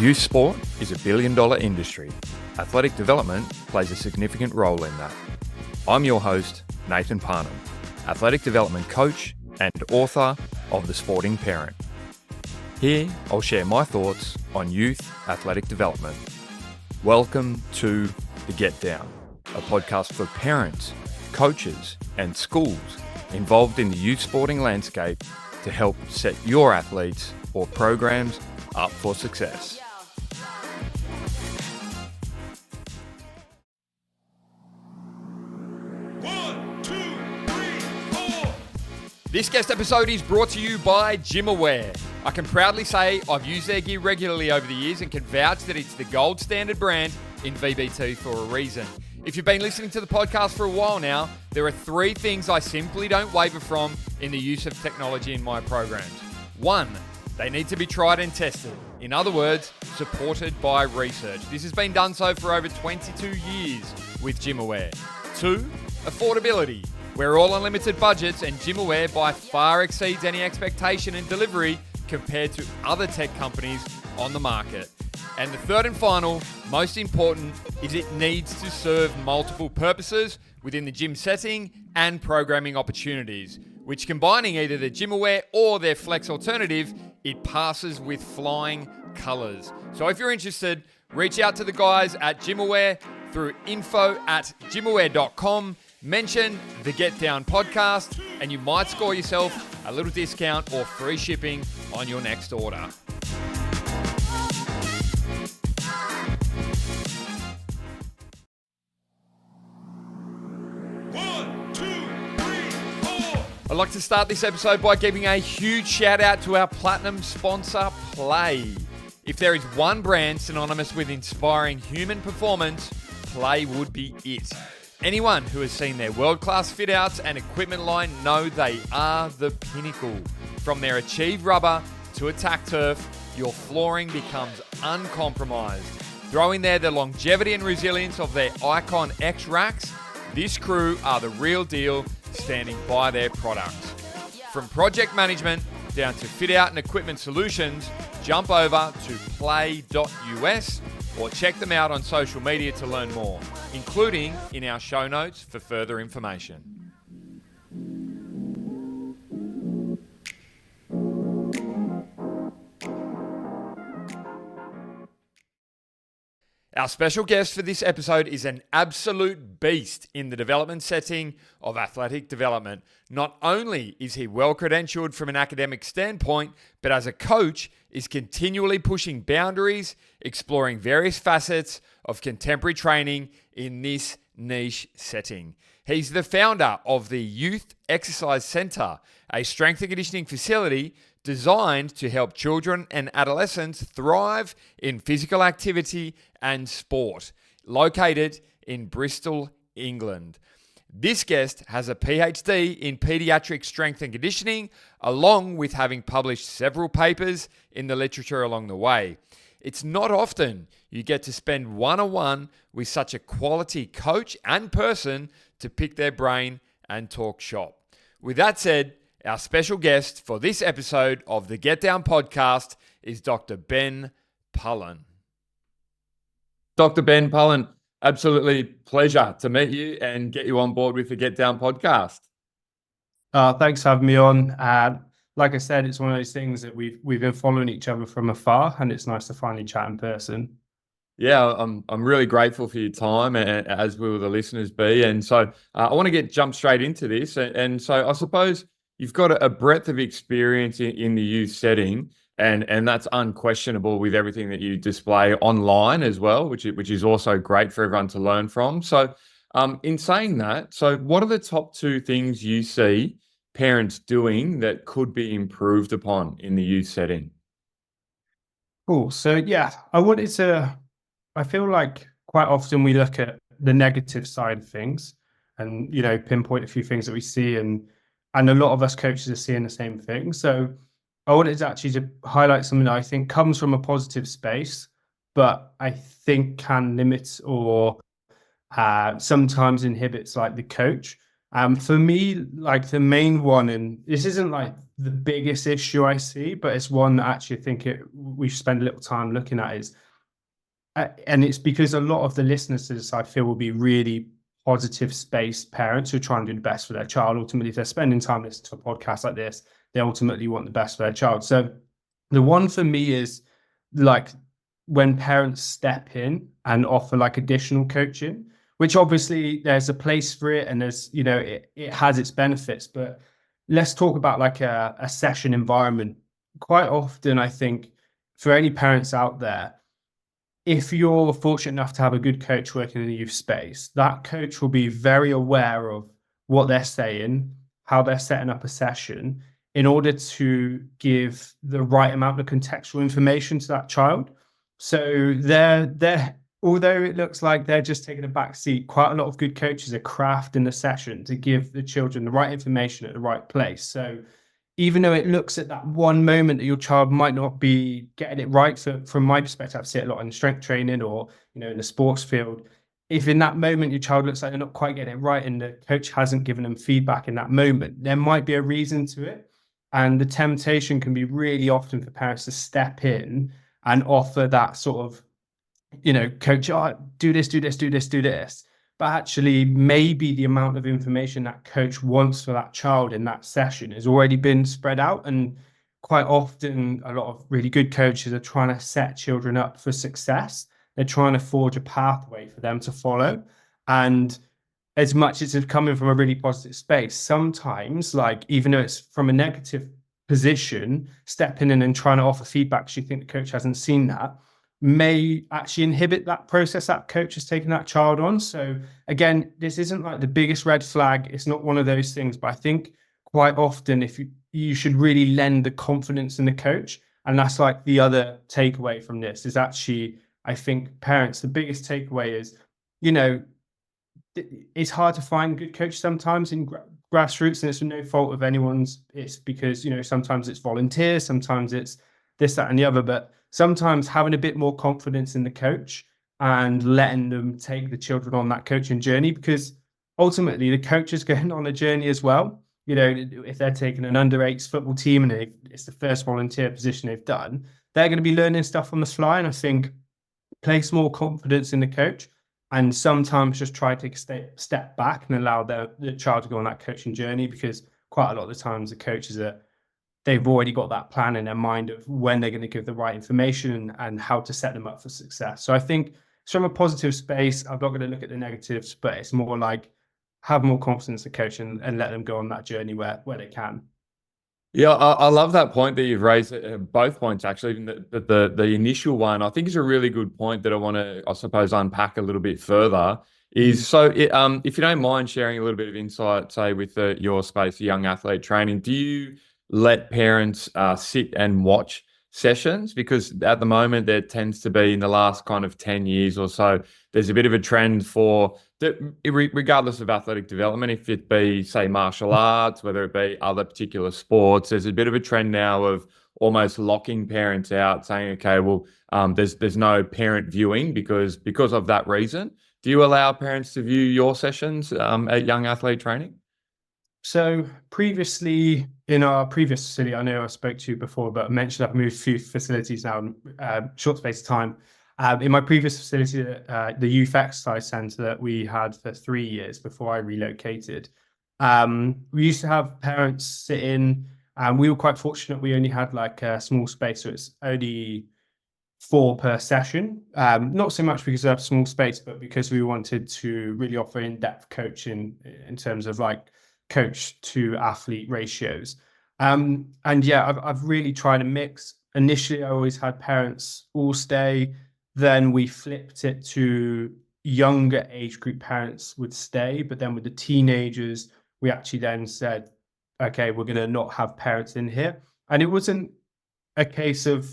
Youth sport is $1 billion industry. Athletic development plays a significant role in that. I'm your host, Nathan Parnham, athletic development coach and author of The Sporting Parent. Here, I'll share my thoughts on youth athletic development. Welcome to The Get Down, a podcast for parents, coaches, and schools involved in the youth sporting landscape to help set your athletes or programs up for success. This guest episode is brought to you by GymAware. I can proudly say I've used their gear regularly over the years and can vouch that it's the gold standard brand in VBT for a reason. If you've been listening to the podcast for a while now, there are 3 things I simply don't waver from in the use of technology in my programs. 1, they need to be tried and tested. In other words, supported by research. This has been done so for over 22 years with GymAware. 2, affordability. We're all on limited budgets and GymAware by far exceeds any expectation and delivery compared to other tech companies on the market. And the 3rd and final, most important, is it needs to serve multiple purposes within the gym setting and programming opportunities, which combining either the GymAware or their Flex alternative, it passes with flying colours. So if you're interested, reach out to the guys at GymAware through info@gymaware.com. Mention the Get Down podcast and you might score yourself a little discount or free shipping on your next order. I'd like to start this episode by giving a huge shout out to our platinum sponsor, Play. If there is one brand synonymous with inspiring human performance, Play would be it. Anyone who has seen their world-class fit-outs and equipment line know they are the pinnacle. From their Achieve rubber to Attack turf, your flooring becomes uncompromised. Throw in there the longevity and resilience of their Icon X racks. This crew are the real deal, standing by their products. From project management down to fit-out and equipment solutions, jump over to play.us or check them out on social media to learn more, including in our show notes for further information. Our special guest for this episode is an absolute beast in the development setting of athletic development. Not only is he well credentialed from an academic standpoint, but as a coach is continually pushing boundaries, exploring various facets of contemporary training in this niche setting. He's the founder of the Youth Exercise Centre, a strength and conditioning facility designed to help children and adolescents thrive in physical activity and sport, located in Bristol, England. This guest has a PhD in paediatric strength and conditioning, along with having published several papers in the literature along the way. It's not often you get to spend one-on-one with such a quality coach and person to pick their brain and talk shop. With that said, our special guest for this episode of the Get Down podcast is Dr. Ben Pullen. Dr. Ben Pullen, absolutely pleasure to meet you and get you on board with the Get Down podcast. Thanks for having me on. Like I said, it's one of those things that we've been following each other from afar, and it's nice to finally chat in person. Yeah, I'm really grateful for your time, as will the listeners be. And so I want to jump straight into this. And so I suppose you've got a breadth of experience in the youth setting, and that's unquestionable with everything that you display online as well, which is also great for everyone to learn from. So in saying that, so what are the top 2 things you see parents doing that could be improved upon in the youth setting? Cool. So yeah, I feel like quite often we look at the negative side of things and, pinpoint a few things that we see, and a lot of us coaches are seeing the same thing. So I wanted to actually highlight something that I think comes from a positive space, but I think can limit or sometimes inhibits like the coach. For me, like the main one, and this isn't like the biggest issue I see, but it's one that actually I think we should spend a little time looking at is, and it's because a lot of the listeners to this, I feel, will be really positive space parents who are trying to do the best for their child. Ultimately, if they're spending time listening to a podcast like this, they ultimately want the best for their child. So the one for me is like when parents step in and offer like additional coaching, which obviously there's a place for it and there's, it has its benefits. But let's talk about like a session environment. Quite often, I think for any parents out there, if you're fortunate enough to have a good coach working in the youth space, that coach will be very aware of what they're saying, how they're setting up a session in order to give the right amount of contextual information to that child. So they're although it looks like they're just taking a back seat, quite a lot of good coaches are crafting the session to give the children the right information at the right place. So even though it looks at that one moment that your child might not be getting it right, from my perspective, I see it a lot in strength training or in the sports field. If in that moment your child looks like they're not quite getting it right and the coach hasn't given them feedback in that moment, there might be a reason to it. And the temptation can be really often for parents to step in and offer that sort of, coach, oh, do this, do this, do this, do this. But actually, maybe the amount of information that coach wants for that child in that session has already been spread out. And quite often, a lot of really good coaches are trying to set children up for success. They're trying to forge a pathway for them to follow. And as much as it's coming from a really positive space, sometimes, like, even though it's from a negative position, stepping in and trying to offer feedback because you think the coach hasn't seen that may actually inhibit that process that coach has taken that child on. So again, this isn't like the biggest red flag. It's not one of those things, but I think quite often if you should really lend the confidence in the coach. And that's like the other takeaway from this is actually, I think parents, the biggest takeaway is, it's hard to find good coach sometimes in grassroots, and it's no fault of anyone's. It's because, sometimes it's volunteers, sometimes it's this, that, and the other. But sometimes having a bit more confidence in the coach and letting them take the children on that coaching journey, because ultimately the coach is going on a journey as well. If they're taking an under-8s football team and it's the first volunteer position they've done, they're going to be learning stuff on the fly. And I think place more confidence in the coach and sometimes just try to take a step back and allow the child to go on that coaching journey, because quite a lot of the times the coaches they've already got that plan in their mind of when they're going to give the right information and how to set them up for success. So I think it's from a positive space. I'm not going to look at the negatives, but it's more like have more confidence in the coach and let them go on that journey where they can. Yeah, I love that point that you've raised. Both points, actually. Even the initial one, I think, is a really good point that I want to, I suppose, unpack a little bit further. Is so, if you don't mind sharing a little bit of insight, say with your space, young athlete training, do you let parents sit and watch sessions? Because at the moment, there tends to be, in the last kind of 10 years or so, there's a bit of a trend for that, regardless of athletic development, if it be, say, martial arts, whether it be other particular sports, there's a bit of a trend now of almost locking parents out, saying, okay, well, there's no parent viewing because of that reason. Do you allow parents to view your sessions at Young Athlete Training? So previously, in our previous facility, I know I spoke to you before, but I mentioned I've moved a few facilities now in short space of time. In my previous facility, the youth exercise centre that we had for 3 years before I relocated, we used to have parents sit in, and we were quite fortunate. We only had like a small space, so it's only 4 per session. Not so much because of small space, but because we wanted to really offer in-depth coaching in terms of like coach to athlete ratios. And yeah, I've really tried to mix. Initially, I always had parents all stay. Then we flipped it to younger age group parents would stay. But then with the teenagers, we actually then said, okay, we're going to not have parents in here. And it wasn't a case of,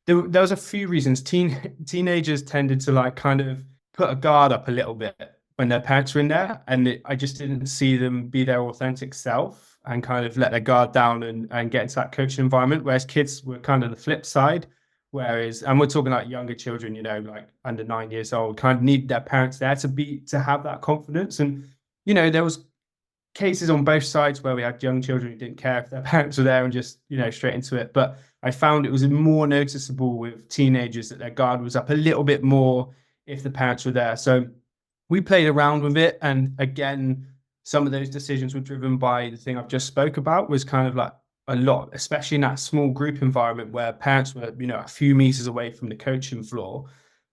there was a few reasons. Teenagers tended to like kind of put a guard up a little bit when their parents were in there, and I just didn't see them be their authentic self and kind of let their guard down and get into that coaching environment. Whereas kids were kind of the flip side. And we're talking like younger children, like under 9 years old, kind of need their parents there to have that confidence. And there was cases on both sides where we had young children who didn't care if their parents were there and just, straight into it. But I found it was more noticeable with teenagers that their guard was up a little bit more if the parents were there. So we played around with it. And again, some of those decisions were driven by the thing I've just spoke about, was kind of like a lot, especially in that small group environment where parents were, a few meters away from the coaching floor.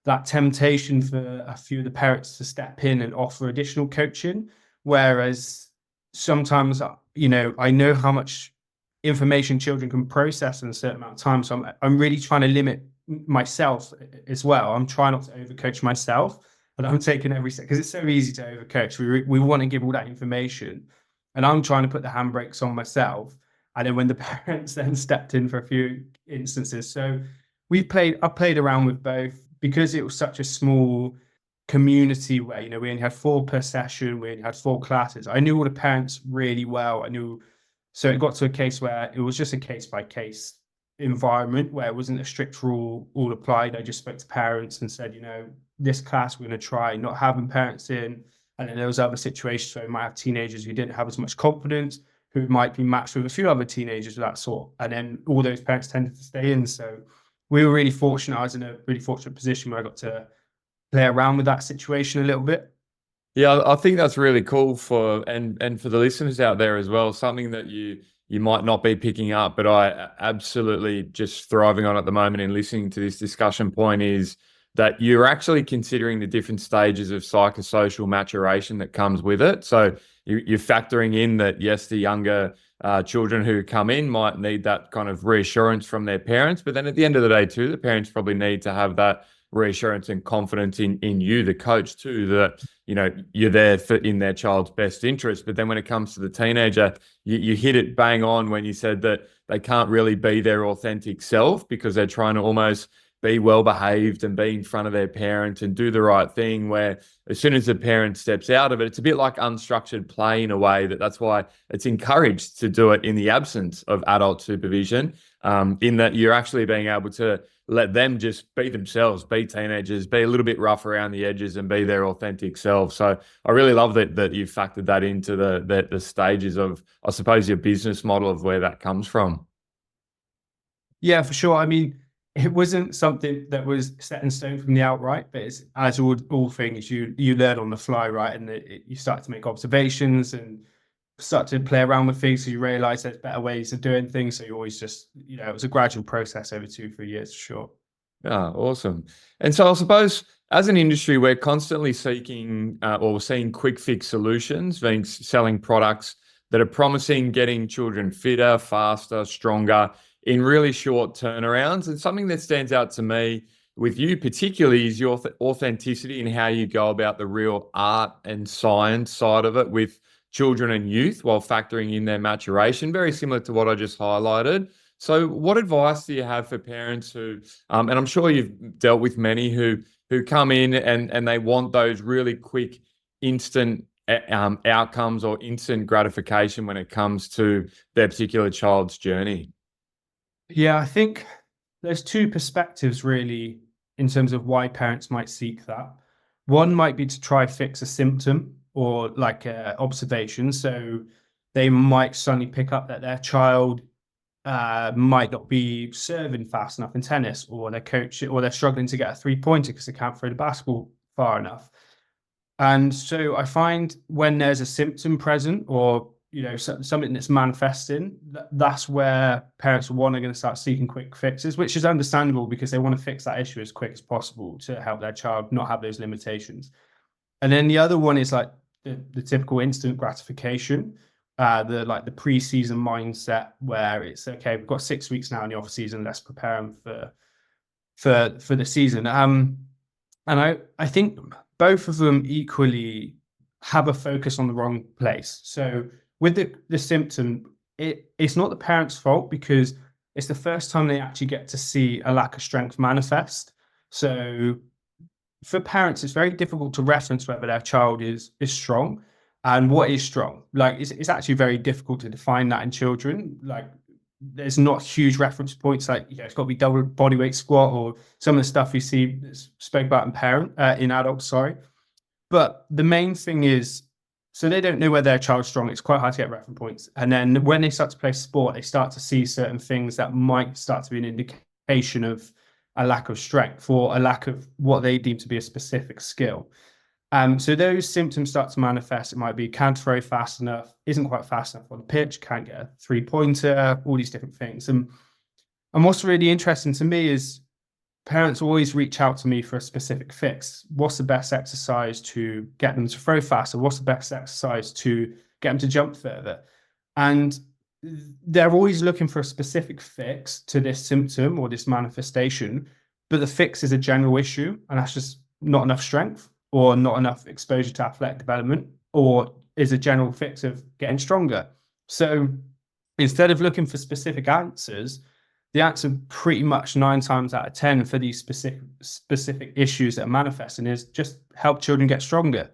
That temptation for a few of the parents to step in and offer additional coaching. Whereas sometimes, I know how much information children can process in a certain amount of time. So I'm really trying to limit myself as well. I'm trying not to overcoach myself, but I'm taking every step because it's so easy to overcoach. We want to give all that information, and I'm trying to put the handbrakes on myself. And then when the parents then stepped in for a few instances, so I played around with both because it was such a small community where, we only had 4 per session, we only had 4 classes. I knew all the parents really well. So it got to a case where it was just a case by case environment where it wasn't a strict rule all applied. I just spoke to parents and said, this class we're going to try not having parents in. And then there was other situations where we might have teenagers who didn't have as much confidence, who might be matched with a few other teenagers of that sort. And then all those parents tended to stay in. So we were really fortunate. I was in a really fortunate position where I got to play around with that situation a little bit. Yeah, I think that's really cool for the listeners out there as well. Something that you might not be picking up, but I absolutely just thriving on at the moment in listening to this discussion point is that you're actually considering the different stages of psychosocial maturation that comes with it. So you're factoring in that, yes, the younger children who come in might need that kind of reassurance from their parents, but then at the end of the day too, the parents probably need to have that reassurance and confidence in you, the coach too, that, you're there in their child's best interest. But then when it comes to the teenager, you hit it bang on when you said that they can't really be their authentic self because they're trying to almost be well behaved and be in front of their parent and do the right thing, where as soon as the parent steps out of it, it's a bit like unstructured play in a way. That's why it's encouraged to do it in the absence of adult supervision, in that you're actually being able to let them just be themselves, be teenagers, be a little bit rough around the edges and be their authentic self. So I really love that you've factored that into the stages of, I suppose, your business model of where that comes from. Yeah, for sure. I mean, it wasn't something that was set in stone from the outright, but it's, as all things, you learn on the fly, right? And you start to make observations and start to play around with things, so you realize there's better ways of doing things. So you always just, it was a gradual process over 2-3 years, for sure. Yeah, awesome. And so I suppose as an industry, we're constantly seeking or seeing quick fix solutions, being selling products that are promising getting children fitter, faster, stronger in really short turnarounds. And something that stands out to me with you particularly is your authenticity and how you go about the real art and science side of it with children and youth while factoring in their maturation, very similar to what I just highlighted. So what advice do you have for parents who, and I'm sure you've dealt with many who come in and they want those really quick, instant outcomes or instant gratification when it comes to their particular child's journey? Yeah, I think there's 2 perspectives really in terms of why parents might seek that. One might be to try fix a symptom or like observation. So they might suddenly pick up that their child might not be serving fast enough in tennis, or their coach, or they're struggling to get a 3-pointer because they can't throw the basketball far enough. And so I find when there's a symptom present, or something that's manifesting, that's where parents are going to start seeking quick fixes, which is understandable because they want to fix that issue as quick as possible to help their child not have those limitations. And then the other one is like the typical instant gratification, the pre-season mindset, where it's okay, we've got 6 weeks now in the off season, let's prepare them for the season. And I think both of them equally have a focus on the wrong place. So with the symptom, it's not the parent's fault because it's the first time they actually get to see a lack of strength manifest. So for parents, it's very difficult to reference whether their child is strong and what is strong. Like it's actually very difficult to define that in children. Like there's not huge reference points, like it's got to be double bodyweight squat or some of the stuff you see spoke about in adults. Sorry, but the main thing is So they don't know where their child's strong. It's quite hard to get reference points. And then when they start to play sport, they start to see certain things that might start to be an indication of a lack of strength or a lack of what they deem to be a specific skill. So those symptoms start to manifest. It might be can't throw fast enough, isn't quite fast enough on the pitch, can't get a 3-pointer, all these different things. And what's really interesting to me is parents always reach out to me for a specific fix. What's the best exercise to get them to throw faster? What's the best exercise to get them to jump further? And they're always looking for a specific fix to this symptom or this manifestation, but the fix is a general issue, and that's just not enough strength or not enough exposure to athletic development, or is a general fix of getting stronger. So instead of looking for specific answers, the answer pretty much 9 times out of 10 for these specific issues that are manifesting is just help children get stronger.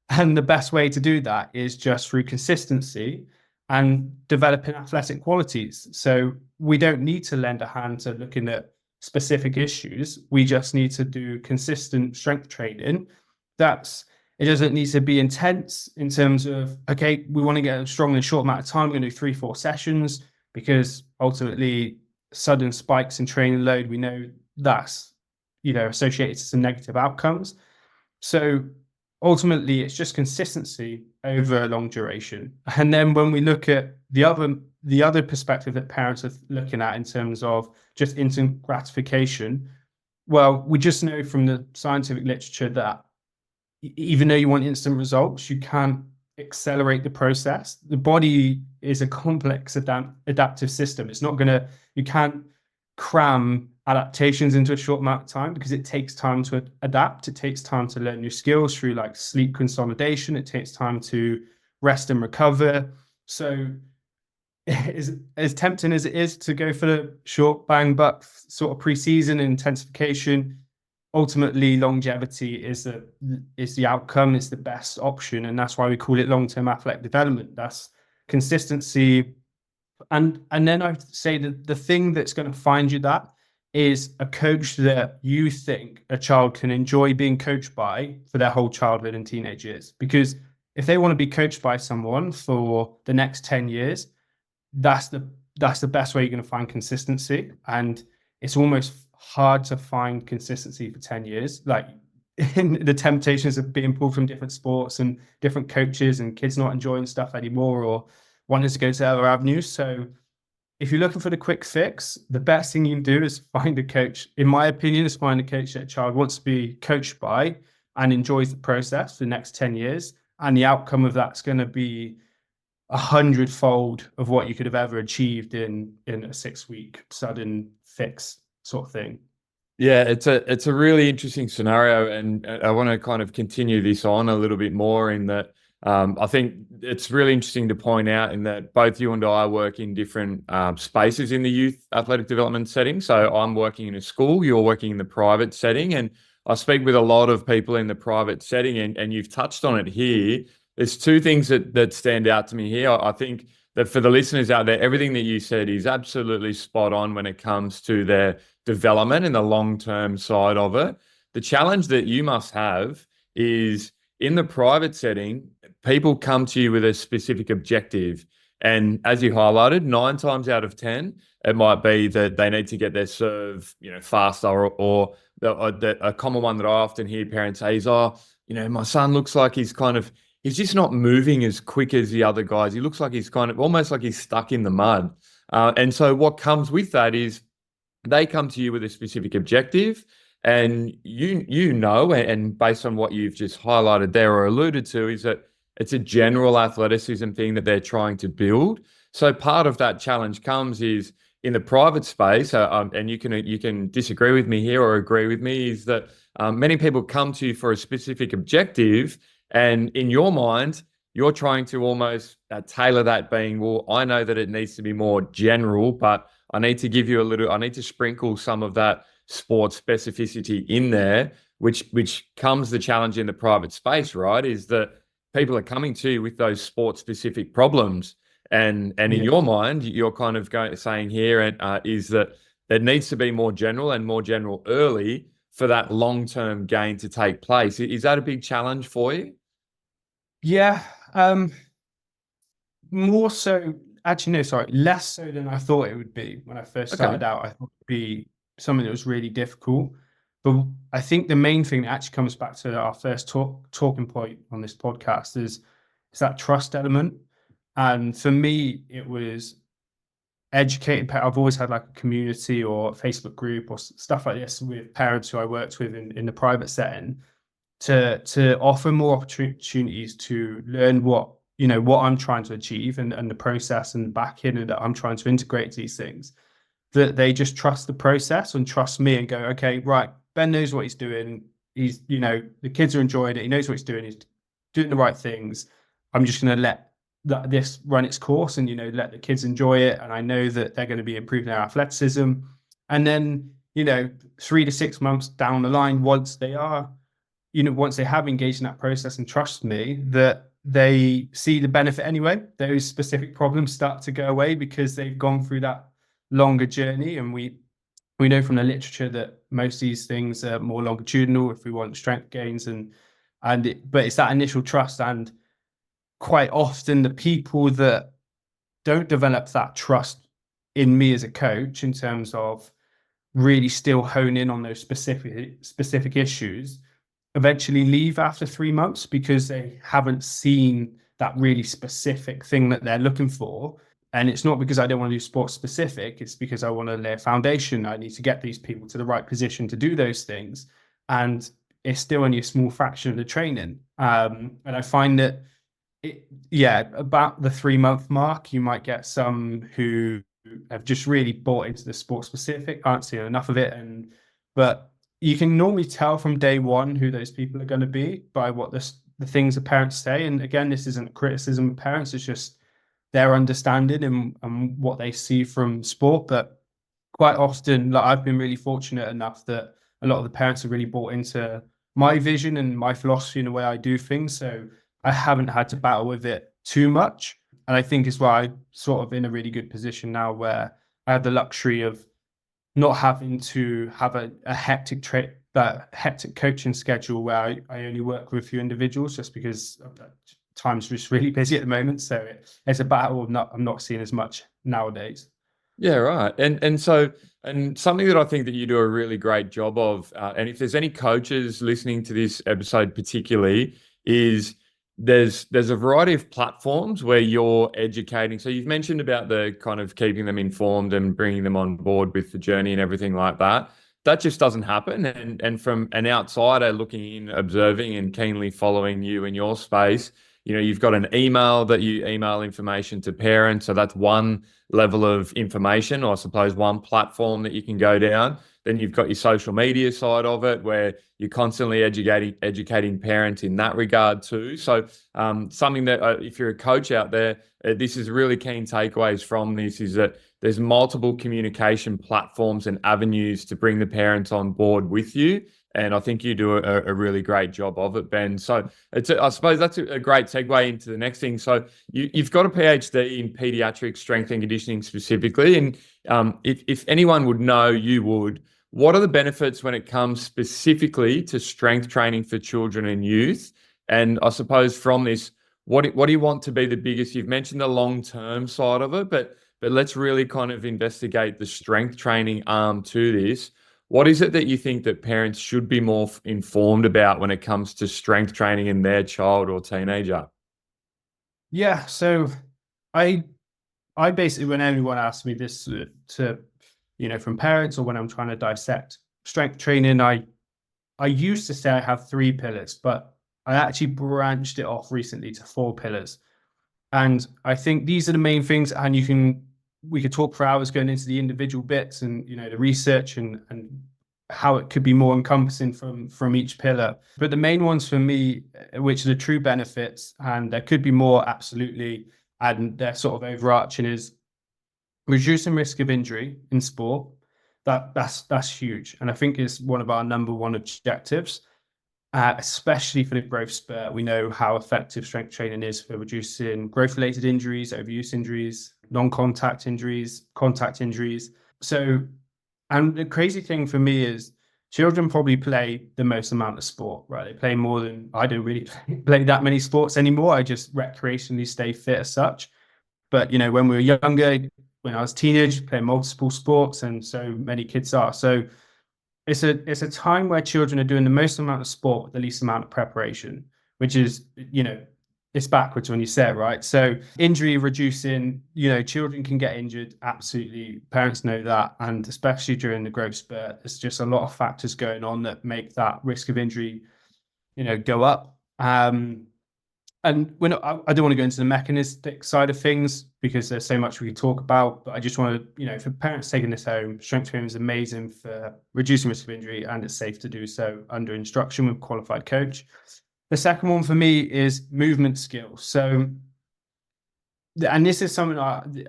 And the best way to do that is just through consistency and developing athletic qualities. So we don't need to lend a hand to looking at specific issues. We just need to do consistent strength training. It doesn't need to be intense in terms of, okay, we want to get strong in a short amount of time. We're going to do 3-4 sessions, because ultimately sudden spikes in training load, we know that's, associated to some negative outcomes. So ultimately it's just consistency over a long duration. And then when we look at the other perspective that parents are looking at in terms of just instant gratification, well, we just know from the scientific literature that even though you want instant results, you can't accelerate the process. The body is a complex adaptive system. You can't cram adaptations into a short amount of time, because it takes time to adapt. It takes time to learn new skills through like sleep consolidation. It takes time to rest and recover. So as tempting as it is to go for the short bang buck sort of pre-season intensification, ultimately longevity is the outcome, is the best option. And that's why we call it long-term athletic development. That's consistency. And then I'd say that the thing that's going to find you that is a coach that you think a child can enjoy being coached by for their whole childhood and teenage years. Because if they want to be coached by someone for the next 10 years, that's the best way you're going to find consistency. And it's almost hard to find consistency for 10 years. Like in the temptations of being pulled from different sports and different coaches, and kids not enjoying stuff anymore or wanting to go to other avenues. So if you're looking for the quick fix, the best thing you can do is find a coach. In my opinion, is find a coach that a child wants to be coached by and enjoys the process for the next 10 years. And the outcome of that's going to be 100-fold of what you could have ever achieved in a 6-week sudden fix sort of thing. Yeah, it's a really interesting scenario, and I want to kind of continue this on a little bit more in that I think it's really interesting to point out in that both you and I work in different spaces in the youth athletic development setting. So I'm working in a school, you're working in the private setting, and I speak with a lot of people in the private setting, and you've touched on it here. There's 2 things that stand out to me here. I think that for the listeners out there, everything that you said is absolutely spot on when it comes to their development and the long-term side of it. The challenge that you must have is in the private setting, people come to you with a specific objective. And as you highlighted, 9 times out of 10, it might be that they need to get their serve, faster, or a common one that I often hear parents say is, my son looks like he's just not moving as quick as the other guys. He looks like he's kind of almost like he's stuck in the mud. And so what comes with that is they come to you with a specific objective, and and based on what you've just highlighted there or alluded to, is that it's a general athleticism thing that they're trying to build. So part of that challenge comes is in the private space, and you can disagree with me here or agree with me, is that many people come to you for a specific objective, and in your mind, you're trying to almost tailor that, being, well, I know that it needs to be more general, but I need to sprinkle some of that sport specificity in there, which comes the challenge in the private space, right? Is that people are coming to you with those sport specific problems. And in your mind, you're kind of saying here is that it needs to be more general early for that long-term gain to take place. Is that a big challenge for you? Yeah, More so, actually, no, sorry, less so than I thought it would be when I first Okay. started out. I thought it'd be something that was really difficult. But I think the main thing that actually comes back to our first talking point on this podcast is that trust element. And for me, it was educating. I've always had like a community or a Facebook group or stuff like this with parents who I worked with in the private setting to offer more opportunities to learn what I'm trying to achieve and the process and the back end that I'm trying to integrate these things, that they just trust the process and trust me and go, okay, right, Ben knows what he's doing. He's, the kids are enjoying it. He knows what he's doing. He's doing the right things. I'm just going to let this run its course and, let the kids enjoy it. And I know that they're going to be improving their athleticism. And then, 3 to 6 months down the line, once they have engaged in that process and trust me, that they see the benefit anyway, those specific problems start to go away because they've gone through that longer journey. And we know from the literature that most of these things are more longitudinal if we want strength gains but it's that initial trust. And quite often the people that don't develop that trust in me as a coach in terms of really still hone in on those specific issues eventually leave after 3 months because they haven't seen that really specific thing that they're looking for. And it's not because I don't want to do sports specific, it's because I want to lay a foundation. I need to get these people to the right position to do those things. And it's still only a small fraction of the training. And I find that about the 3 month mark, you might get some who have just really bought into the sport specific, aren't seeing enough of it. But you can normally tell from day one who those people are going to be by what the things the parents say. And again, this isn't criticism of parents, it's just their understanding and what they see from sport. But quite often, like, I've been really fortunate enough that a lot of the parents have really bought into my vision and my philosophy and the way I do things. So I haven't had to battle with it too much. And I think as well, I'm sort of in a really good position now where I have the luxury of not having to have a hectic coaching schedule where I only work with a few individuals just because time's just really busy at the moment. So it's a battle I'm not seeing as much nowadays. Yeah, right. And something that I think that you do a really great job of, and if there's any coaches listening to this episode particularly, is there's a variety of platforms where you're educating. So you've mentioned about the kind of keeping them informed and bringing them on board with the journey and everything like that. That just doesn't happen. And from an outsider looking in, observing and keenly following you in your space, you've got an email that you email information to parents. So that's one level of information, or I suppose one platform that you can go down. Then you've got your social media side of it where you're constantly educating parents in that regard too. So something that if you're a coach out there, this is really keen takeaways from this is that there's multiple communication platforms and avenues to bring the parents on board with you. And I think you do a really great job of it, Ben. So I suppose that's a great segue into the next thing. So you've got a PhD in paediatric strength and conditioning specifically. And if anyone would know, you would. What are the benefits when it comes specifically to strength training for children and youth? And I suppose from this, what do you want to be the biggest? You've mentioned the long-term side of it, but let's really kind of investigate the strength training arm to this. What is it that you think that parents should be more informed about when it comes to strength training in their child or teenager? Yeah, so I basically, when anyone asks me this from parents or when I'm trying to dissect strength training, I used to say I have 3 pillars, but I actually branched it off recently to 4 pillars. And I think these are the main things, and we could talk for hours going into the individual bits and the research and how it could be more encompassing from each pillar. But the main ones for me, which are the true benefits, and there could be more absolutely, and they're sort of overarching, is reducing risk of injury in sport. That's huge, and I think is one of our number one objectives. Especially for the growth spurt, we know how effective strength training is for reducing growth-related injuries, overuse injuries, non-contact injuries, contact injuries. So, and the crazy thing for me is children probably play the most amount of sport, right? They play more than I don't really play that many sports anymore. I just recreationally stay fit as such. But when we were younger, when I was a teenager, playing multiple sports, and so many kids are. So it's a time where children are doing the most amount of sport with the least amount of preparation, which is, it's backwards when you say it, right? So injury reducing, children can get injured. Absolutely. Parents know that. And especially during the growth spurt, there's just a lot of factors going on that make that risk of injury, go up. And I don't want to go into the mechanistic side of things because there's so much we can talk about, but I just want to, for parents taking this home, strength training is amazing for reducing risk of injury, and it's safe to do so under instruction with a qualified coach. The second one for me is movement skills. So, and this is something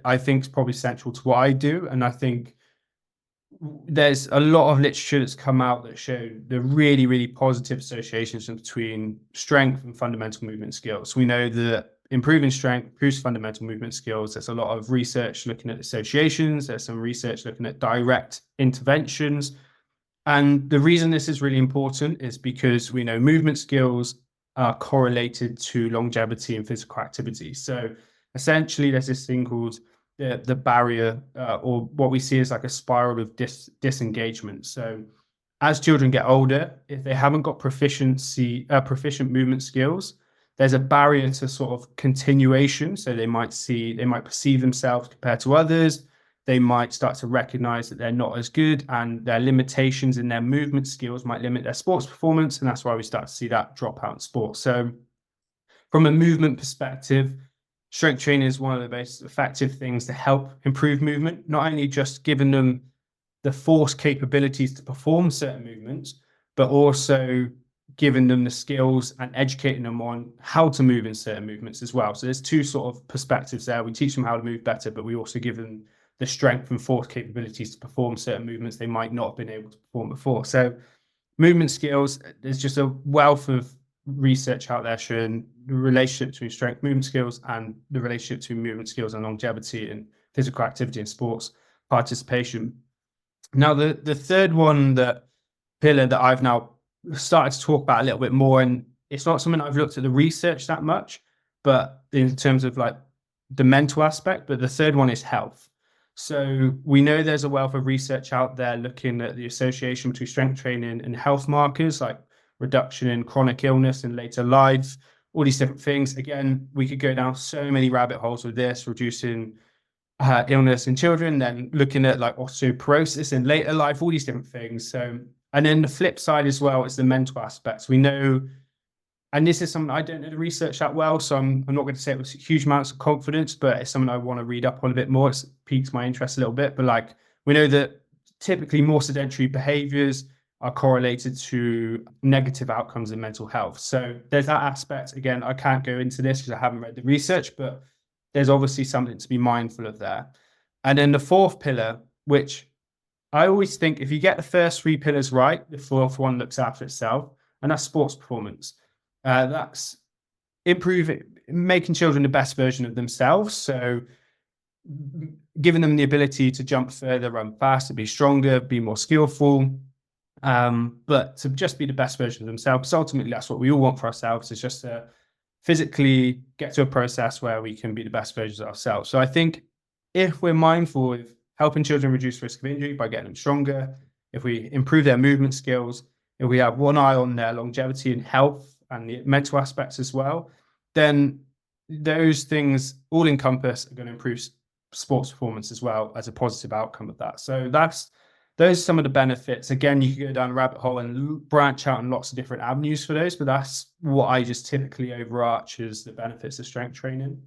I think is probably central to what I do. And I think there's a lot of literature that's come out that show the really, really positive associations between strength and fundamental movement skills. We know that improving strength improves fundamental movement skills. There's a lot of research looking at associations. There's some research looking at direct interventions. And the reason this is really important is because we know movement skills are correlated to longevity and physical activity. So essentially, there's this thing called the barrier, or what we see as like a spiral of disengagement. So as children get older, if they haven't got proficient movement skills, there's a barrier to sort of continuation. So they might perceive themselves compared to others. They might start to recognize that they're not as good, and their limitations in their movement skills might limit their sports performance. And that's why we start to see that drop out in sports. So from a movement perspective, strength training is one of the most effective things to help improve movement, not only just giving them the force capabilities to perform certain movements, but also giving them the skills and educating them on how to move in certain movements as well. So there's two sort of perspectives there. We teach them how to move better, but we also give them the strength and force capabilities to perform certain movements they might not have been able to perform before. So movement skills, there's just a wealth of research out there showing the relationship between strength movement skills and the relationship between movement skills and longevity and physical activity in sports participation. Now, the third pillar that I've now started to talk about a little bit more, and it's not something I've looked at the research that much, but in terms of like the mental aspect, but the third one is health. So we know there's a wealth of research out there looking at the association between strength training and health markers like reduction in chronic illness in later life, all these different things. Again, we could go down so many rabbit holes with this, reducing illness in children, then looking at like osteoporosis in later life, all these different things. So, and then the flip side as well is the mental aspects. We know, and this is something I don't know the research that well, so I'm not going to say it with huge amounts of confidence, but it's something I want to read up on a bit more. It's piqued my interest a little bit, but like we know that typically more sedentary behaviors are correlated to negative outcomes in mental health. So there's that aspect. Again, I can't go into this because I haven't read the research, but there's obviously something to be mindful of there. And then the fourth pillar, which I always think if you get the first three pillars right, the fourth one looks after itself, and that's sports performance. That's making children the best version of themselves. So giving them the ability to jump further, run faster, be stronger, be more skillful, but to just be the best version of themselves. So ultimately, that's what we all want for ourselves, is just to physically get to a process where we can be the best versions of ourselves. So I think if we're mindful of helping children reduce risk of injury by getting them stronger, if we improve their movement skills, if we have one eye on their longevity and health and the mental aspects as well, then those things all encompass are going to improve sports performance as well as a positive outcome of that. So those are some of the benefits. Again, you can go down a rabbit hole and branch out in lots of different avenues for those, but that's what I just typically overarch as the benefits of strength training.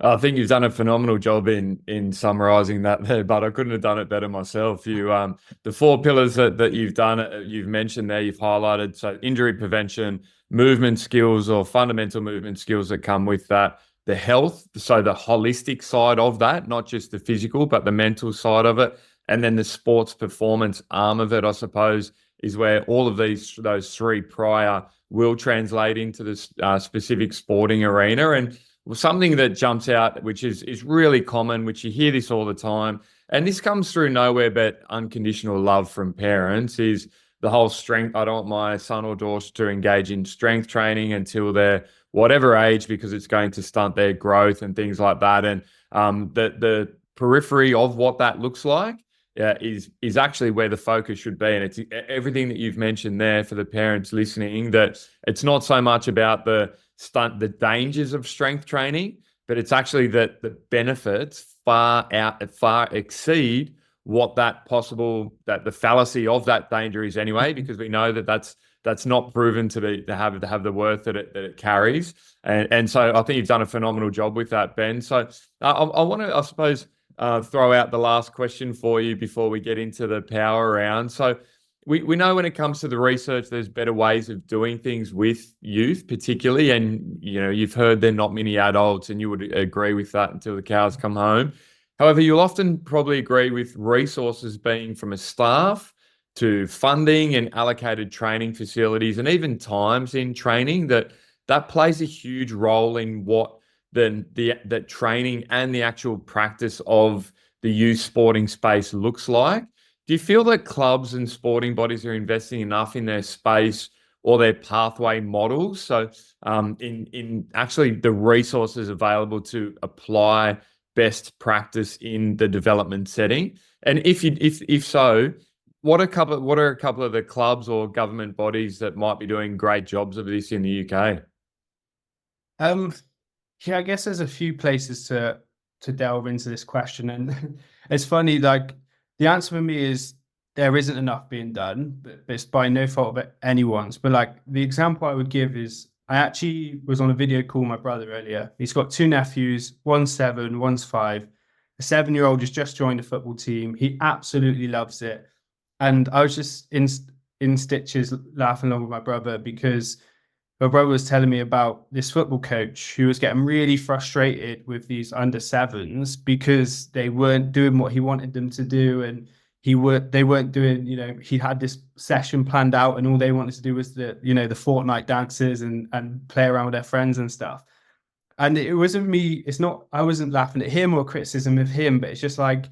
I think you've done a phenomenal job in summarizing that there, but I couldn't have done it better myself. You, the four pillars that you've done, you've mentioned there, you've highlighted. So injury prevention, movement skills or fundamental movement skills that come with that, the health, so the holistic side of that, not just the physical, but the mental side of it. And then the sports performance arm of it, I suppose, is where all of those three prior will translate into the specific sporting arena. And something that jumps out, which is really common, which you hear this all the time, and this comes through nowhere but unconditional love from parents, is the whole strength. I don't want my son or daughter to engage in strength training until they're whatever age, because it's going to stunt their growth and things like that. And the periphery of what that looks like is actually where the focus should be. And it's everything that you've mentioned there for the parents listening, that it's not so much about the dangers of strength training, but it's actually that the benefits far exceed what that the fallacy of that danger is anyway, because we know that that's not proven to have the worth that it carries. And so I think you've done a phenomenal job with that, Ben. So I want to, I suppose, throw out the last question for you before we get into the power round. So we know when it comes to the research, there's better ways of doing things with youth, particularly. And, you've heard there are not many adults, and you would agree with that until the cows come home. However, you'll often probably agree with resources being from a staff to funding and allocated training facilities, and even times in training, that plays a huge role in what the training and the actual practice of the youth sporting space looks like. Do you feel that clubs and sporting bodies are investing enough in their space or their pathway models? So in actually the resources available to apply best practice in the development setting? And if so, what are a couple of the clubs or government bodies that might be doing great jobs of this in the UK? Yeah, I guess there's a few places to delve into this question, and it's funny. Like, the answer for me is there isn't enough being done, but it's by no fault of anyone's. But like, the example I would give is, I actually was on a video call with my brother earlier. He's got two nephews, one's 7, one's 5. A 7-year-old has just joined the football team. He absolutely loves it. And I was just in stitches laughing along with my brother, because my brother was telling me about this football coach who was getting really frustrated with these under 7s because they weren't doing what he wanted them to do. And they weren't doing, he had this session planned out, and all they wanted to do was the Fortnite dances and play around with their friends and stuff. And it wasn't me. I wasn't laughing at him or criticism of him, but it's just like,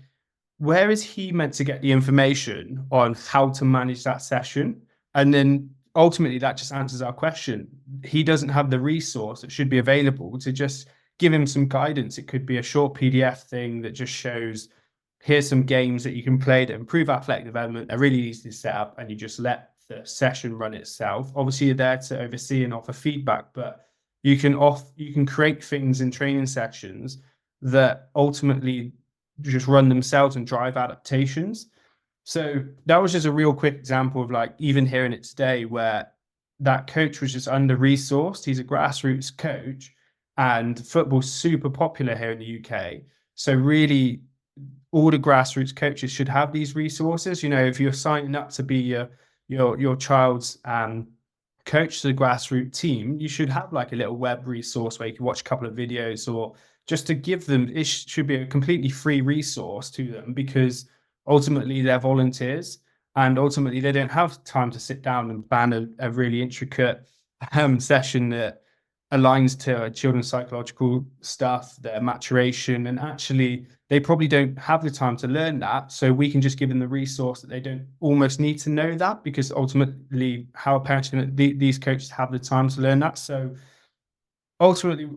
where is he meant to get the information on how to manage that session? And then ultimately that just answers our question. He doesn't have the resource that should be available to just give him some guidance. It could be a short PDF thing that just shows, here's some games that you can play to improve athletic development. They're really easy to set up, and you just let the session run itself. Obviously, you're there to oversee and offer feedback, but you can create things in training sessions that ultimately just run themselves and drive adaptations. So that was just a real quick example of, like, even hearing it today, where that coach was just under-resourced. He's a grassroots coach, and football's super popular here in the UK. So really, all the grassroots coaches should have these resources. If you're signing up to be your child's coach to the grassroots team, you should have like a little web resource where you can watch a couple of videos, or just to give them, it should be a completely free resource to them, because ultimately they're volunteers, and ultimately they don't have time to sit down and plan a really intricate session that aligns to children's psychological stuff, their maturation, and actually they probably don't have the time to learn that. So we can just give them the resource that they don't almost need to know that, because ultimately how parents these coaches have the time to learn that. So ultimately,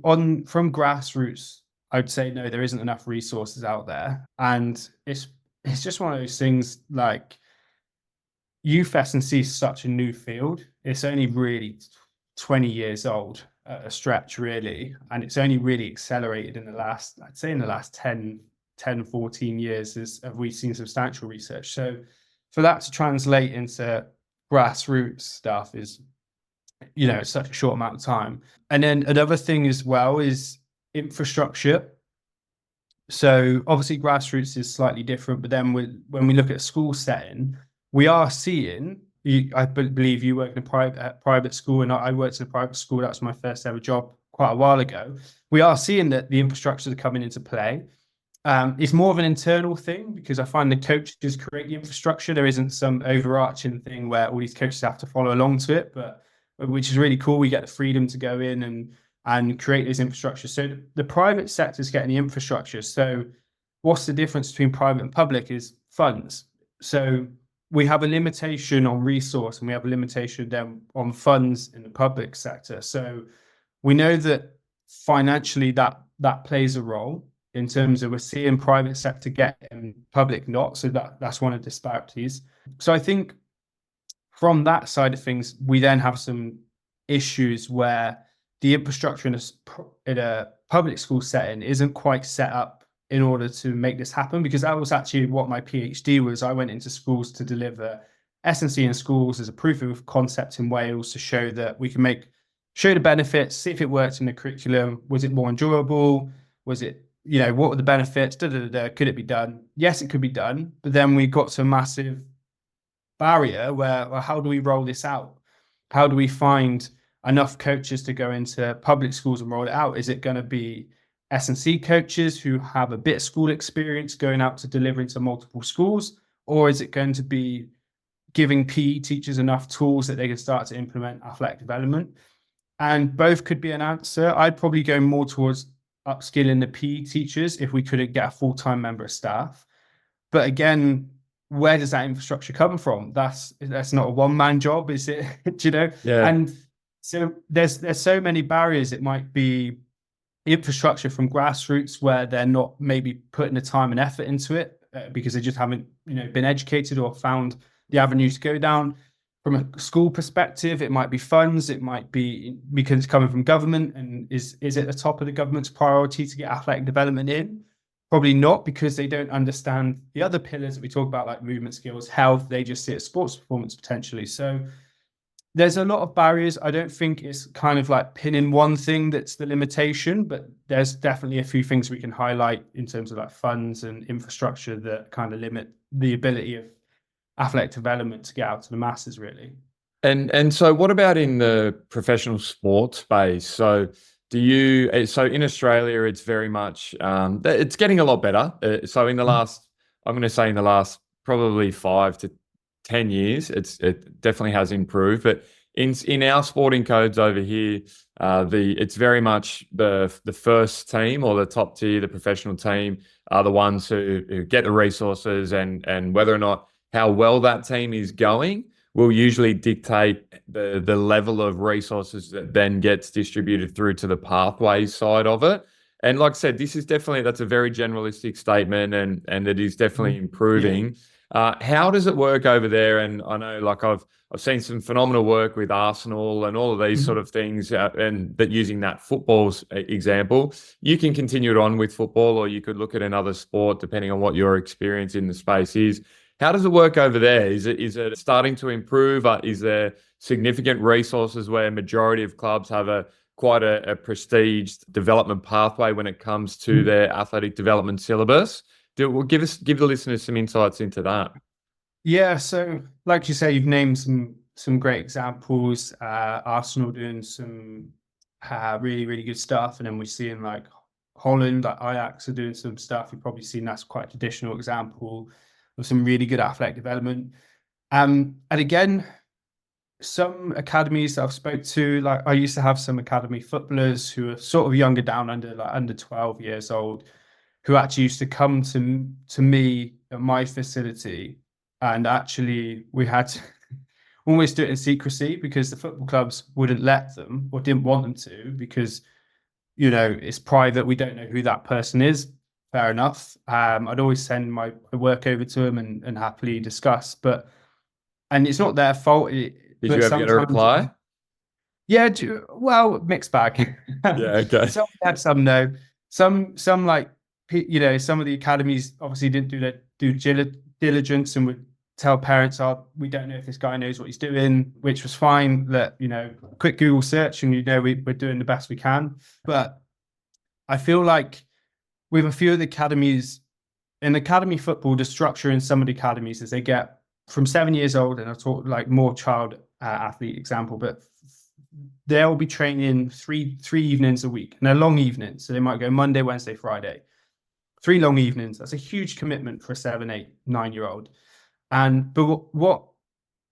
from grassroots, I'd say no, there isn't enough resources out there. And it's just one of those things, like, youth S&C is such a new field. It's only really 20 years old at a stretch, really. And it's only really accelerated in the last 10, 14 years have we seen substantial research. So for that to translate into grassroots stuff is, such a short amount of time. And then another thing as well is infrastructure. So obviously grassroots is slightly different, but then when we look at a school setting, we are seeing, I believe you work in a private school, and I worked in a private school. That was my first ever job quite a while ago. We are seeing that the infrastructures are coming into play. It's more of an internal thing, because I find the coaches create the infrastructure. There isn't some overarching thing where all these coaches have to follow along to it, but which is really cool. We get the freedom to go in and create those infrastructures. So the private sector is getting the infrastructure. So what's the difference between private and public is funds. So we have a limitation on resource, and we have a limitation then on funds in the public sector. So we know that financially that plays a role in terms of we're seeing private sector get and public not. So that's one of the disparities. So I think from that side of things, we then have some issues where the infrastructure in a public school setting isn't quite set up in order to make this happen, because that was actually what my PhD was. I went into schools to deliver S&C in schools as a proof of concept in Wales to show that we can show the benefits, see if it worked in the curriculum. Was it more enjoyable? Was it, what were the benefits? Could it be done? Yes, it could be done. But then we got to a massive barrier where, well, how do we roll this out? How do we find enough coaches to go into public schools and roll it out? Is it going to be S&C coaches who have a bit of school experience going out to delivering to multiple schools? Or is it going to be giving PE teachers enough tools that they can start to implement athletic development? And both could be an answer. I'd probably go more towards upskilling the PE teachers if we couldn't get a full-time member of staff. But again, where does that infrastructure come from? That's not a one-man job, is it? Yeah. And so there's so many barriers. It might be infrastructure from grassroots where they're not maybe putting the time and effort into it because they just haven't been educated or found the avenues to go down. From a school perspective, it might be funds, it might be because it's coming from government, and is it the top of the government's priority to get athletic development in? Probably not, because they don't understand the other pillars that we talk about, like movement skills, health. They just see it as sports performance potentially. So there's a lot of barriers. I don't think it's kind of like pinning one thing that's the limitation, but there's definitely a few things we can highlight in terms of like funds and infrastructure that kind of limit the ability of athletic development to get out to the masses, really. And so what about in the professional sports space? So in Australia, it's very much, it's getting a lot better. So in the last probably 5 to 10 years, it definitely has improved. But in our sporting codes over here, it's very much the first team or the top tier, the professional team, are the ones who get the resources, and whether or not how well that team is going will usually dictate the level of resources that then gets distributed through to the pathways side of it. And like I said, that's a very generalistic statement, and it is definitely improving. Yeah. How does it work over there? And I know, like I've seen some phenomenal work with Arsenal and all of these sort of things, and that using that football's example, you can continue it on with football, or you could look at another sport depending on what your experience in the space is. How does it work over there? Is it starting to improve? Is there significant resources where majority of clubs have quite a prestiged development pathway when it comes to their athletic development syllabus? Give the listeners some insights into that. Yeah, so like you say, you've named some great examples. Arsenal doing some really, really good stuff, and then we're seeing like Holland, like Ajax are doing some stuff. You've probably seen that's quite a traditional example of some really good athletic development. And again, some academies that I've spoke to, like I used to have some academy footballers who are sort of younger down, under 12 years old, who actually used to come to me at my facility, and actually we had to almost do it in secrecy because the football clubs wouldn't let them or didn't want them to, because it's private. We don't know who that person is. Fair enough. I'd always send my work over to them and happily discuss, and it's not their fault. Did you ever get a reply? Yeah, well, mixed bag. Yeah, okay. Some had, some no. Some like some of the academies obviously didn't do their due diligence and would tell parents, "Oh, we don't know if this guy knows what he's doing," which was fine. That quick Google search, and we're doing the best we can. But I feel like with a few of the academies, in academy football, the structure in some of the academies is they get from 7 years old, and I'll talk like more child athlete example, but they'll be training three evenings a week, and they're long evenings. So they might go Monday, Wednesday, Friday, 3 long evenings. That's a huge commitment for a 7, 8, 9-year-old. But what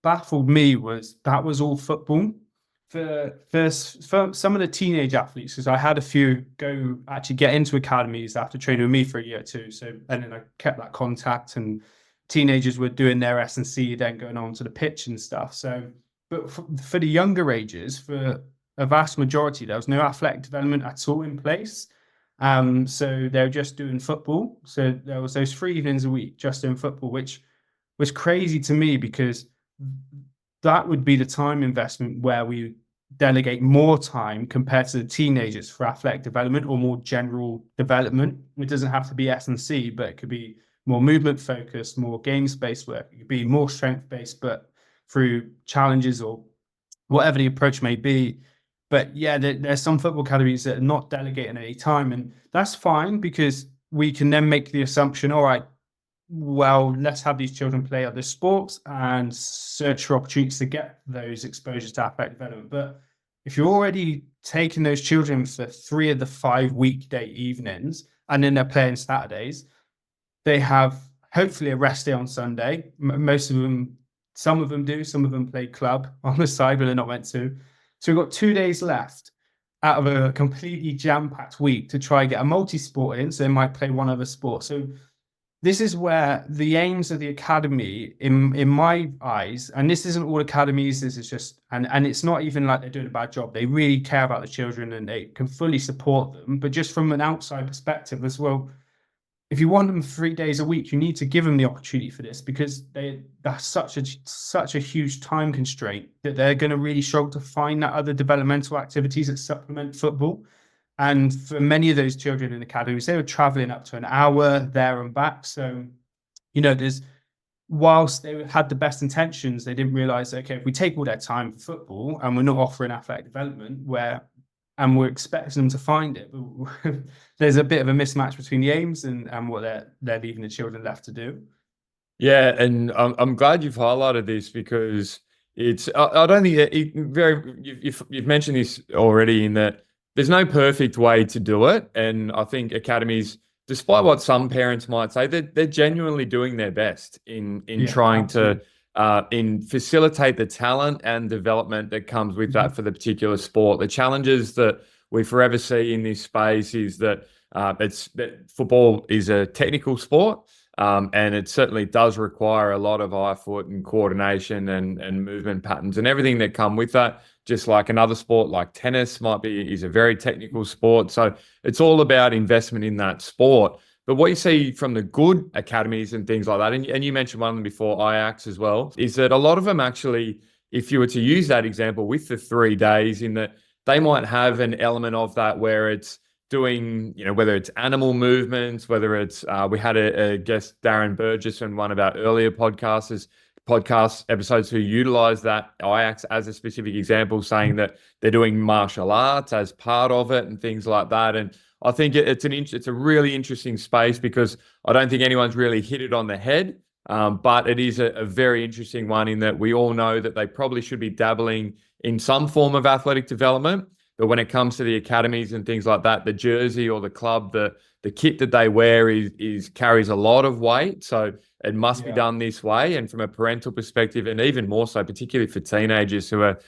baffled me was that was all football. For some of the teenage athletes, because I had a few actually get into academies after training with me for a year or two. So, and then I kept that contact and teenagers were doing their S&C, then going on to the pitch and stuff. So, but for the younger ages, for a vast majority, there was no athletic development at all in place. So they were just doing football. So there was those 3 evenings a week just doing football, which was crazy to me, because that would be the time investment where we delegate more time compared to the teenagers for athletic development or more general development. It doesn't have to be S&C, but it could be more movement focused, more games-based work. It could be more strength-based, but through challenges or whatever the approach may be. But yeah, there's some football academies that are not delegating any time, and that's fine, because we can then make the assumption, all right, well, let's have these children play other sports and search for opportunities to get those exposures to athletic development. But if you're already taking those children for 3 of the 5 weekday evenings, and then they're playing Saturdays, they have hopefully a rest day on Sunday. Most of them, some of them do, some of them play club on the side, but they're not meant to. So we've got 2 days left out of a completely jam-packed week to try and get a multi-sport in. So they might play one other sport. So this is where the aims of the academy, in my eyes, and this isn't all academies, this is just, and it's not even like they're doing a bad job. They really care about the children and they can fully support them. But just from an outside perspective as well, if you want them 3 days a week, you need to give them the opportunity for this, because that's such a huge time constraint that they're going to really struggle to find that other developmental activities that supplement football. And for many of those children in academies, they were traveling up to an hour there and back. So, whilst they had the best intentions, they didn't realize that, okay, if we take all their time for football and we're not offering athletic development, and we're expecting them to find it, but there's a bit of a mismatch between the aims and what they're leaving the children left to do. Yeah, and I'm glad you've highlighted this, because it's I don't think you've mentioned this already, in that there's no perfect way to do it. And I think academies, despite what some parents might say, they're genuinely doing their best in trying absolutely to facilitate the talent and development that comes with that for the particular sport. The challenges that we forever see in this space is that football is a technical sport. And it certainly does require a lot of eye, foot, and coordination and movement patterns and everything that come with that. Just like another sport like tennis is a very technical sport. So it's all about investment in that sport. But what you see from the good academies and things like that, and you mentioned one of them before, Ajax as well, is that a lot of them actually, if you were to use that example with the 3 days, in that they might have an element of that where it's doing, whether it's animal movements, whether it's, we had a guest, Darren Burgess, in one of our earlier podcast episodes, who utilized that Ajax as a specific example, saying that they're doing martial arts as part of it and things like that. And I think it's a really interesting space, because I don't think anyone's really hit it on the head. But it is a very interesting one, in that we all know that they probably should be dabbling in some form of athletic development. But when it comes to the academies and things like that, the jersey or the club, the kit that they wear carries a lot of weight. So it must be done this way. And from a parental perspective, and even more so, particularly for teenagers who are,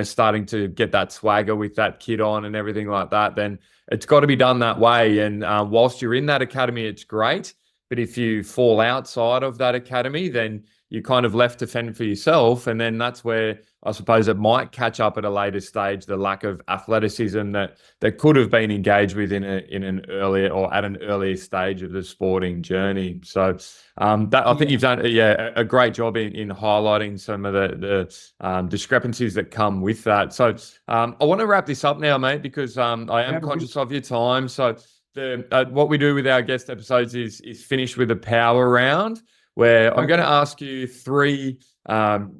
starting to get that swagger with that kit on and everything like that, then it's got to be done that way. And whilst you're in that academy, it's great. But if you fall outside of that academy, then you're kind of left to fend for yourself. And then that's where I suppose it might catch up at a later stage, the lack of athleticism that could have been engaged with in an earlier or at an earlier stage of the sporting journey. So I think you've done a great job in highlighting some of the discrepancies that come with that. So I want to wrap this up now, mate, because I am conscious of your time. So what we do with our guest episodes is finish with a power round, where I'm going to ask you 3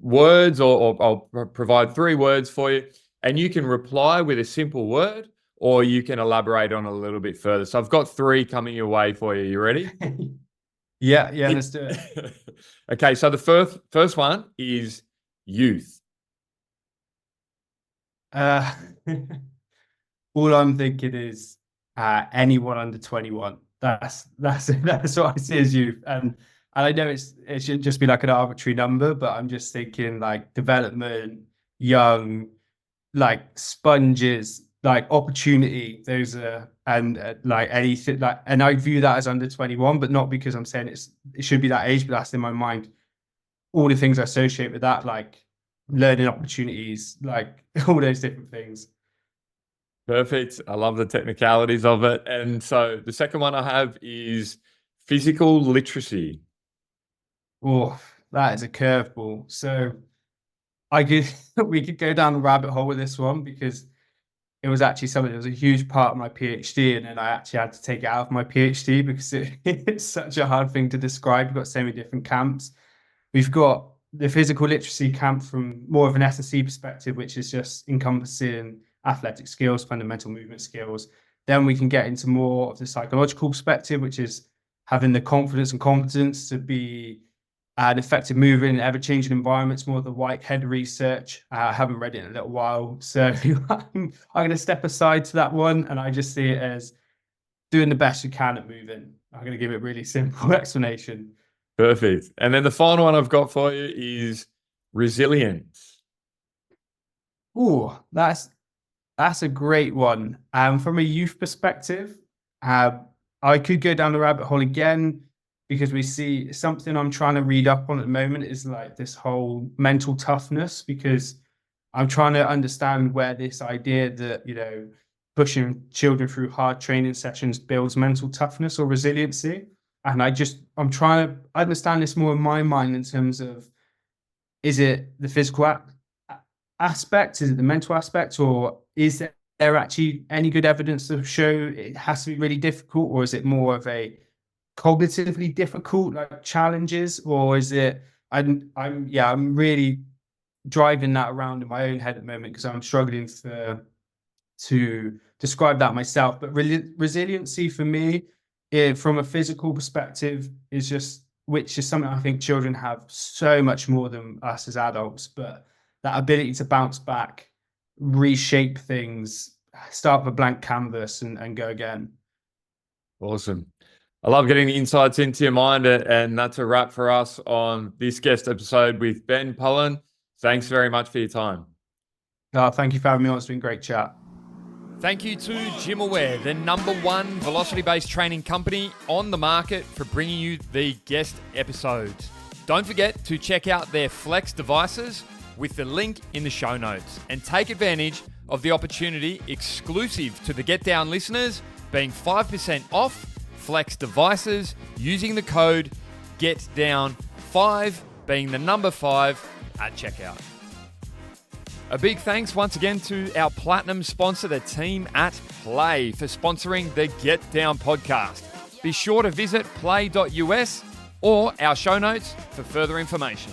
words, or I'll provide 3 words for you, and you can reply with a simple word, or you can elaborate on it a little bit further. So I've got 3 coming your way for you. You ready? Yeah, let's do it. Okay, so the first one is youth. All I'm thinking is anyone under 21. That's what I see as youth. And I know it should just be like an arbitrary number, but I'm just thinking like development, young, like sponges, like opportunity. Those are, and like anything like, and I view that as under 21, but not because I'm saying it should be that age, but that's in my mind. All the things I associate with that, like learning opportunities, like all those different things. Perfect. I love the technicalities of it. And so the second one I have is physical literacy. Oh, that is a curveball. So I could we could go down the rabbit hole with this one because it was actually something that was a huge part of my PhD, and then I actually had to take it out of my PhD because it's such a hard thing to describe. We've got so many different camps. We've got the physical literacy camp from more of an S&C perspective, which is just encompassing athletic skills, fundamental movement skills. Then we can get into more of the psychological perspective, which is having the confidence and competence to be an effective mover in ever-changing environments, more of the Whitehead research. I haven't read it in a little while, so I'm going to step aside to that one, and I just see it as doing the best you can at moving. I'm going to give it a really simple explanation. Perfect. And then the final one I've got for you is resilience. Oh, that's a great one. From a youth perspective, I could go down the rabbit hole again because we see something I'm trying to read up on at the moment is like this whole mental toughness, because I'm trying to understand where this idea that, you know, pushing children through hard training sessions builds mental toughness or resiliency. And I'm trying to understand this more in my mind in terms of, is it the physical aspect? Is it the mental aspect? Or is there actually any good evidence to show it has to be really difficult? Or is it more of a cognitively difficult like challenges? Or is it, I'm really driving that around in my own head at the moment because I'm struggling to describe that myself. But resiliency for me, from a physical perspective, which is something I think children have so much more than us as adults, but that ability to bounce back, reshape things, start with a blank canvas and go again. Awesome. I love getting the insights into your mind, and that's a wrap for us on this guest episode with Ben Pullen. Thanks very much for your time. Thank you for having me on. It's been a great chat. Thank you to GymAware, the #1 velocity-based training company on the market, for bringing you the guest episodes. Don't forget to check out their Flex devices with the link in the show notes and take advantage of the opportunity exclusive to the Get Down listeners, being 5% off Flex devices using the code GETDOWN5, being the number 5 at checkout. A big thanks once again to our platinum sponsor, the team at Play, for sponsoring the Get Down podcast. Be sure to visit play.us or our show notes for further information.